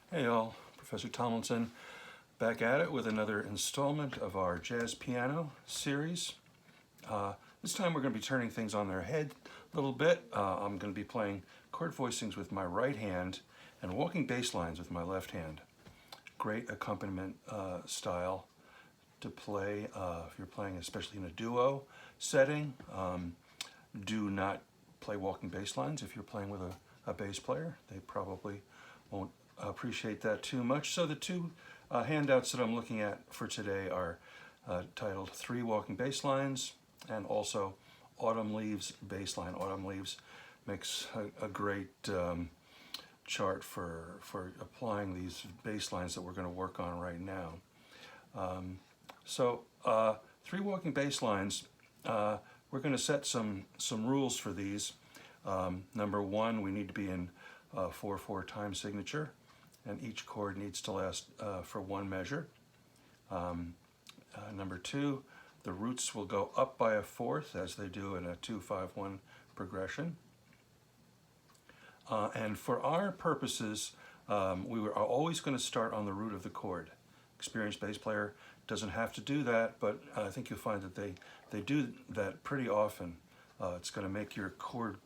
Hey all, Professor Tomlinson back at it with another installment of our jazz piano series. This time we're going to be turning things on their head a little bit. I'm going to be playing chord voicings with my right hand and walking bass lines with my left hand. Great accompaniment style to play if you're playing especially in a duo setting. Do not play walking bass lines if you're playing with a bass player. They probably won't appreciate that too much. So the two handouts that I'm looking at for today are titled 3 Walking Bass Lines and also Autumn Leaves Bass Line. Autumn Leaves makes a great chart for applying these bass lines that we're going to work on right now. So 3 walking bass lines, we're going to set some rules for these. Number 1, we need to be in 4/4 time signature, and each chord needs to last for 1 measure. Number 2, the roots will go up by a 4th as they do in a 2-5-1 progression. And for our purposes, we are always going to start on the root of the chord. Experienced bass player doesn't have to do that, but I think you'll find that they do that pretty often. It's going to make your chords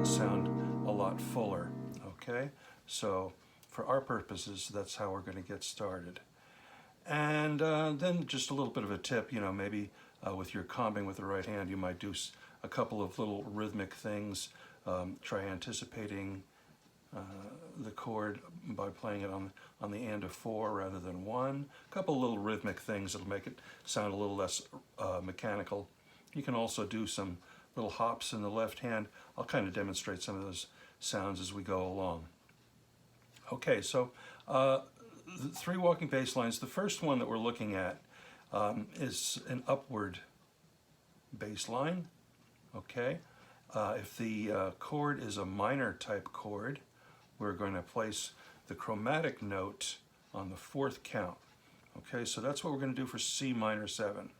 sound a lot fuller. Okay, so for our purposes, that's how we're going to get started. And then just a little bit of a tip, maybe with your combing with the right hand, you might do a couple of little rhythmic things. Try anticipating the chord by playing it on the and of 4 rather than 1. A couple little rhythmic things that'll make it sound a little less mechanical. You can also do some little hops in the left hand. I'll kind of demonstrate some of those sounds as we go along. Okay, so the 3 walking bass lines. The first one that we're looking at is an upward bass line. Okay, if the chord is a minor type chord, we're going to place the chromatic note on the 4th count. Okay, so that's what we're going to do for C minor 7.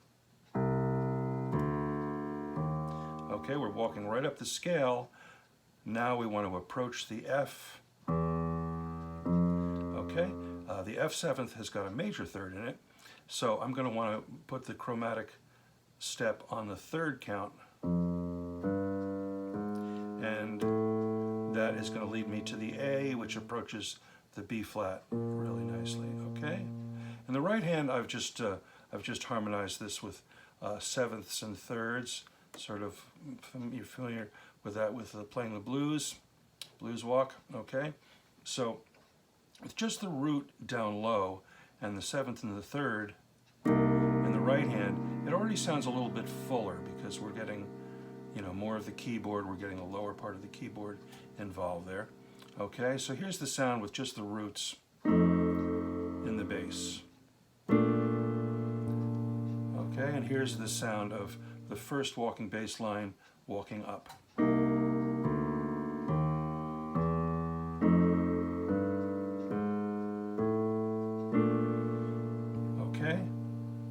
Okay, we're walking right up the scale. Now we want to approach the F. Okay, the F7th has got a major 3rd in it, so I'm going to want to put the chromatic step on the 3rd count, and that is going to lead me to the A, which approaches the B flat really nicely. Okay, in the right hand, I've just harmonized this with 7ths and 3rds. Sort of, you're familiar with that with playing the blues walk. Okay, so with just the root down low and the 7th and the 3rd in the right hand, it already sounds a little bit fuller because we're getting, more of the keyboard. We're getting a lower part of the keyboard involved there. Okay, so here's the sound with just the roots in the bass. Okay, and here's the sound of the first walking bass line walking up. Okay,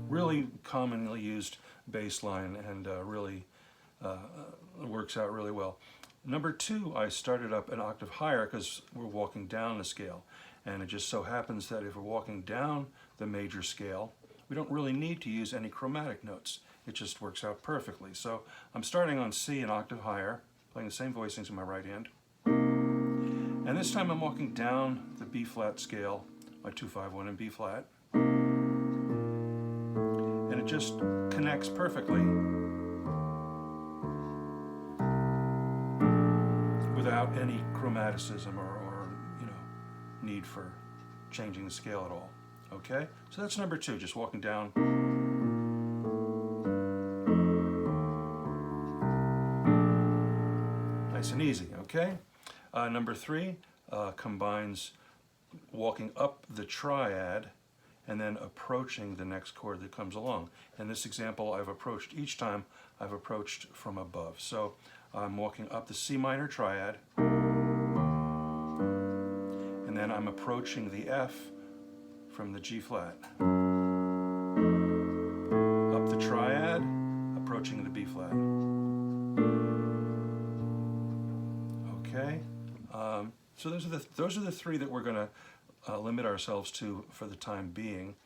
really commonly used bass line, and really works out really well. Number 2, I started up an octave higher because we're walking down the scale, and it just so happens that if we're walking down the major scale, we don't really need to use any chromatic notes. It just works out perfectly. So I'm starting on C, an octave higher, playing the same voicings in my right hand. And this time I'm walking down the B flat scale, my 2-5-1 and B flat. And it just connects perfectly without any chromaticism or need for changing the scale at all. Okay, so that's number 2, just walking down. Nice and easy, okay? Number 3 combines walking up the triad and then approaching the next chord that comes along. In this example, each time I've approached from above. So I'm walking up the C minor triad, and then I'm approaching the F from the G flat. Up the triad, approaching the B flat. Okay, so those are the 3 that we're going to limit ourselves to for the time being.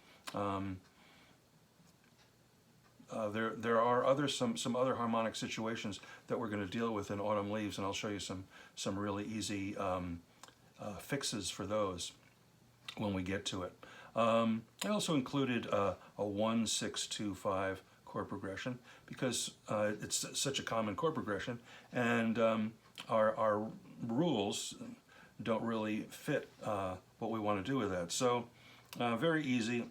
There are some other harmonic situations that we're going to deal with in Autumn Leaves, and I'll show you some really easy fixes for those when we get to it. I also included a 1-6-2-5 chord progression because it's such a common chord progression, and our rules don't really fit what we want to do with that. So very easy.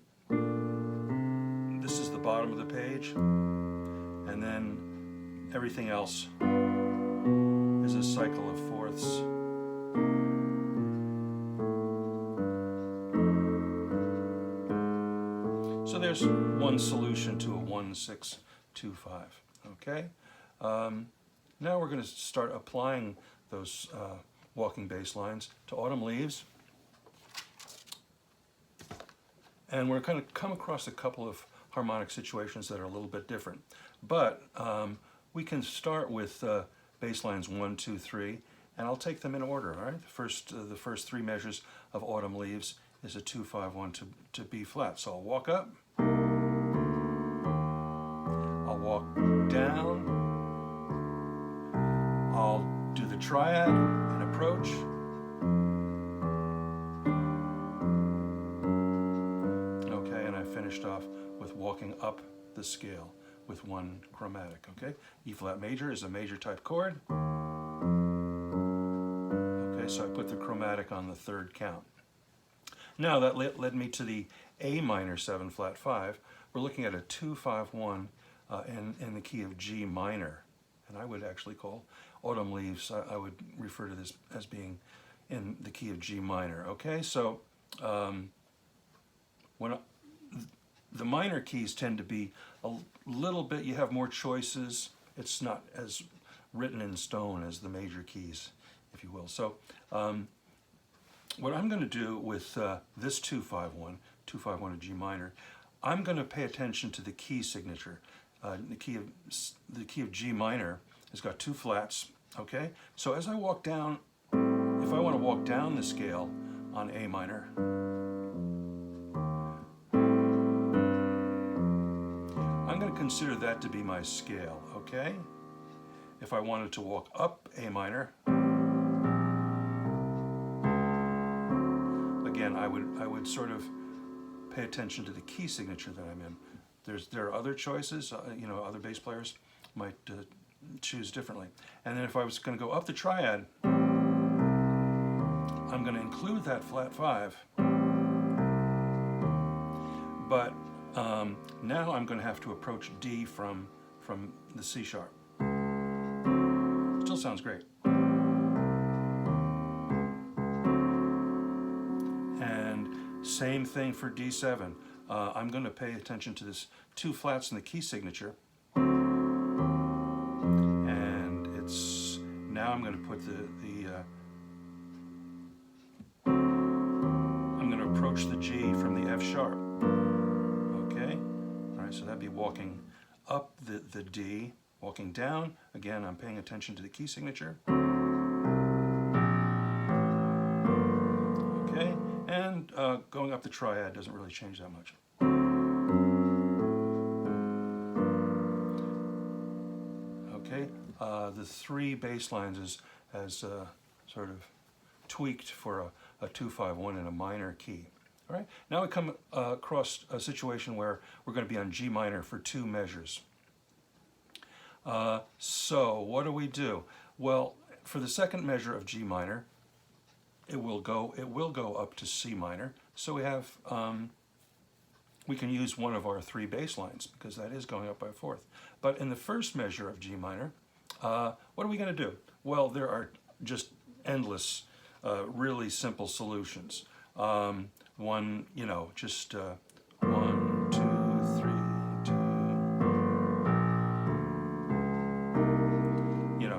This is the bottom of the page, and then everything else is a cycle of fourths. So there's one solution to a 1-6-2-5. Okay. Now we're going to start applying those walking bass lines to Autumn Leaves, and we're going to come across a couple of harmonic situations that are a little bit different. But we can start with bass lines 1, 2, 3, and I'll take them in order. All right. The first three measures of Autumn Leaves is a 2-5-1 to B flat. So I'll walk up, I'll walk down, I'll do the triad and approach. Okay, and I finished off with walking up the scale with one chromatic. Okay, E flat major is a major type chord. Okay, so I put the chromatic on the third count. Now that led me to the A minor 7 flat 5. We're looking at a 2-5-1 in the key of G minor, and I would actually call Autumn Leaves, I would refer to this as being in the key of G minor. Okay, so when the minor keys tend to be a little bit, you have more choices. It's not as written in stone as the major keys, if you will. So what I'm going to do with this 2-5-1 of G minor, I'm going to pay attention to the key signature. The key of G minor has got two flats. Okay, so as I walk down, if I want to walk down the scale on A minor, I'm going to consider that to be my scale. Okay, if I wanted to walk up A minor, again, I would sort of pay attention to the key signature that I'm in. There are other choices, other bass players might choose differently. And then if I was going to go up the triad, I'm going to include that flat 5, but now I'm going to have to approach D from the C sharp. Still sounds great. And same thing for D7. I'm going to pay attention to this two flats in the key signature, and it's now I'm going to put I'm going to approach the G from the F sharp. Okay, all right. So that'd be walking up the D, walking down. Again, I'm paying attention to the key signature. Okay, and going up the triad doesn't really change that much. Okay, the three bass lines as sort of tweaked for a 2-5-1 in a minor key. All right, now we come across a situation where we're going to be on G minor for two measures. So what do? Well, for the second measure of G minor, it will go up to C minor. So we have we can use one of our three bass lines because that is going up by a fourth. But in the first measure of G minor, what are we going to do? Well, there are just endless, really simple solutions. One, just 1, 2, 3, 2.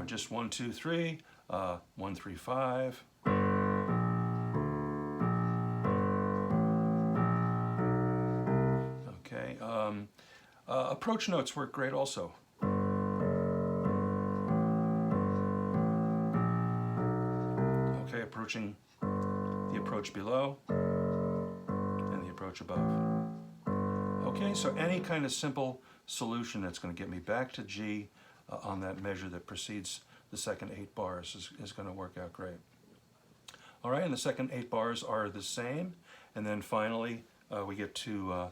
Just 1, 2, 3, 1, 3, 5. Okay. Approach notes work great also. Okay, approaching the approach below. approach above. Okay, so any kind of simple solution that's going to get me back to G on that measure that precedes the second 8 bars is going to work out great. All right, and the second 8 bars are the same, and then finally we get to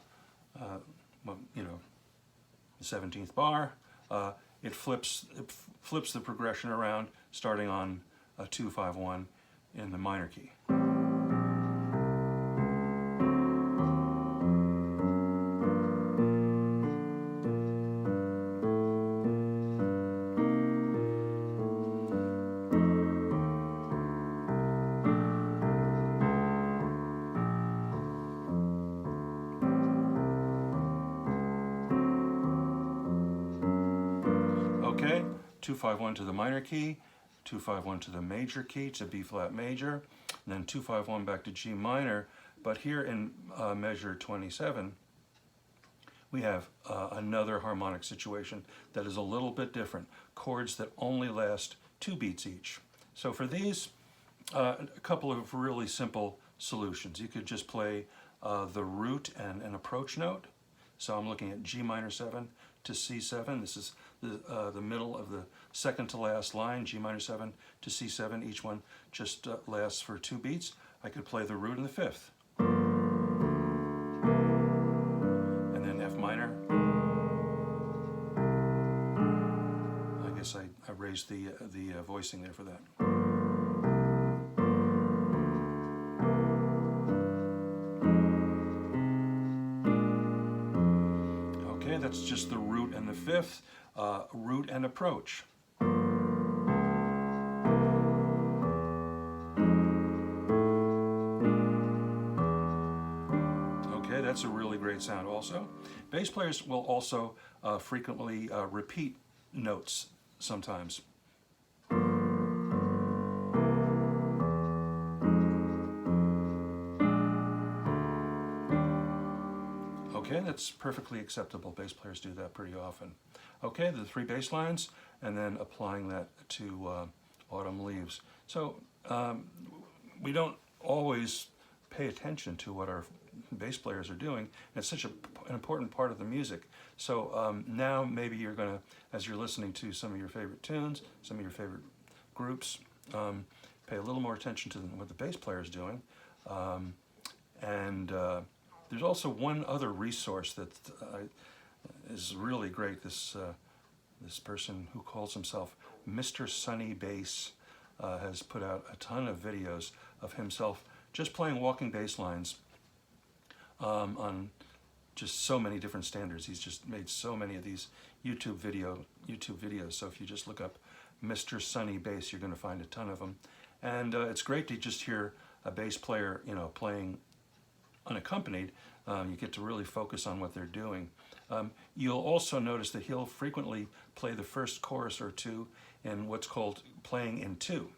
well, you know, the 17th bar. It flips the progression around, starting on 2-5-1 in the minor key. Okay, 2-5-1 to the minor key, 2-5-1 to the major key, to B flat major, and then 2-5-1 back to G minor. But here in measure 27, we have another harmonic situation that is a little bit different. Chords that only last 2 beats each. So for these, a couple of really simple solutions. You could just play the root and an approach note. So I'm looking at G minor 7 to C7. This is the middle of the second to last line, G minor 7 to C7. Each one just lasts for 2 beats. I could play the root in the 5th. And then F minor. I guess I raised the voicing there for that. Okay, that's just the root and the 5th, root and approach. Okay, that's a really great sound also. Bass players will also frequently repeat notes sometimes. Okay, that's perfectly acceptable. Bass players do that pretty often. Okay, the 3 bass lines, and then applying that to Autumn Leaves. So we don't always pay attention to what our bass players are doing. It's such an important part of the music. So now maybe you're going to, as you're listening to some of your favorite tunes, some of your favorite groups, pay a little more attention to what the bass player is doing. There's also one other resource that is really great. This person who calls himself Mr. Sunny Bass has put out a ton of videos of himself just playing walking bass lines on just so many different standards. He's just made so many of these YouTube videos. So if you just look up Mr. Sunny Bass, you're going to find a ton of them. And it's great to just hear a bass player, you know, playing unaccompanied. You get to really focus on what they're doing. You'll also notice that he'll frequently play the first chorus or two in what's called playing in 2,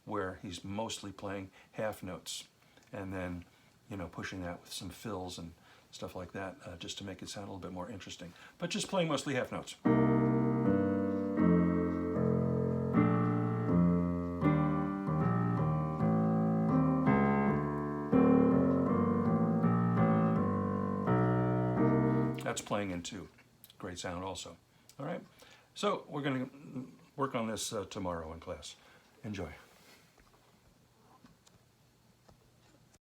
where he's mostly playing half notes, and then, you know, pushing that with some fills and stuff like that, just to make it sound a little bit more interesting. But just playing mostly half notes. That's playing in 2. Great sound also. All right, so we're going to work on this tomorrow in class. Enjoy.